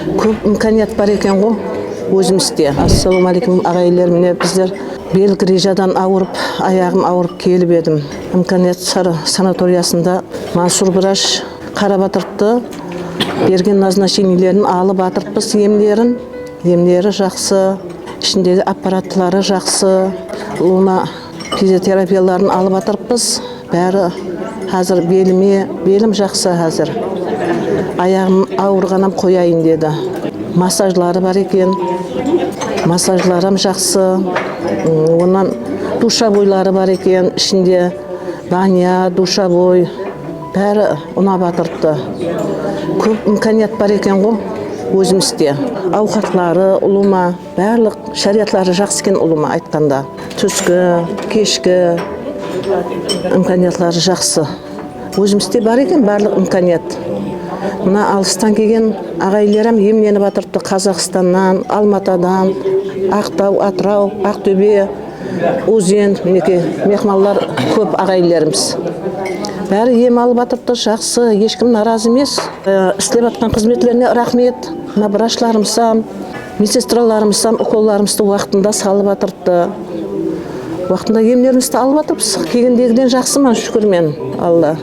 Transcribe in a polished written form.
Көп имканият бар екен ғой өзімізде. Ассалаумағалейкум ағайлар, міне біздер Белгрижадан ауырып, аяғым ауырып келіп едім. Имканият санаториясында Мансур врач қарап атыртты. Берген назначениелерін алып атыртпыз, емлері жақсы, ішіндегі аппараттылары жақсы, луна физиотерапияларын алып атырпыз. Бәрі қазір белім жақсы қазір. Аяғым ауырғанам қояйын деді. Массажлары бар екен. Массажларым жақсы. Онан душабойлары бар екен. Ішінде баня, душабой. Бәрі ұнап атыртты. Көп имканият бар екен ғой өзімізде. Ауқатлары ұлыма, барлық шариатлары жақсы екен ұлыма айтқанда. Түскі, кешкі имканиятлары жақсы. Өзімізде бар екен барлық имканият. Мына алыстан келген ағайларым емленіп атыртты. Қазақстаннан, Алматадан, Ақтау, Атырау, Ақтөбе, Өзен, мінекей мехманлар көп ағайларымыз. Бәрі ем алып атыртты, жақсы, ешкім наразы емес. Істеп атқан қызметлеріне рахмет. Мына врачларымсам, медсестраларымсам, уколларымызды уақытында салып атыртты. Уақытында емлерімізді алып атырпыз. Келгендегіден жақсымын, шүкір мен, Алла.